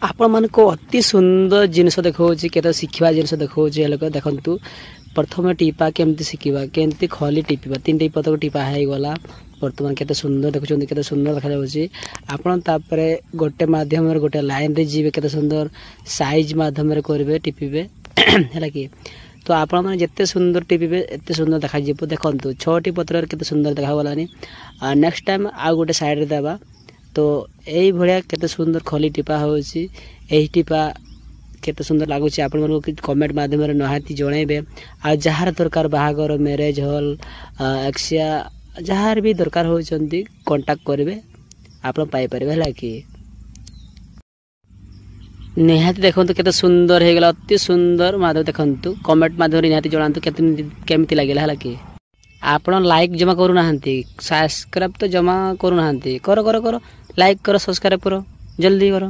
आपण मानको अति सुंदर जिनस देखौछि केते शिखिबा जिनस देखौछि लोक देखंतु प्रथम टीपा केमती शिखिबा केमती खली टीपा तीन टी पतक टीपा है गला वर्तमान केते सुंदर देखुछन केते सुंदर देखा जाउछि आपण तापरे गोटे माध्यम रे गोटे लाइन रे जीवे केते सुंदर साइज माध्यम रे करबे टीपीबे हैला कि तो आपण माने जत्ते सुंदर टीपीबे एते सुंदर देखा जिवो देखंतु 6 टी पत्र केते सुंदर देखा गलानी नेक्स्ट टाइम आ गोटे साइड रे देबा तो यही भाया केते सुंदर खली टीपा होछि एही टीपा केते सुंदर लागुछि आपण मन को कमेंट माध्यम रे नहाती जणैबे आ जहार दरकार बाहागर मैरिज हॉल एक्सिया जहार भी दरकार होचंती कांटेक्ट करबे आपण पाई परबे हला कि निहाती देखंतु केते सुंदर हे गेला अति सुंदर माधव देखंतु कमेंट माध्यम रे निहाती जणांतु केते केमती लागेला हला कि आपण लाइक जमा करू नाहंती सब्सक्राइब तो जमा करू नाहंती करो करो करो लाइक करो सब्सक्राइब करो जल्दी करो।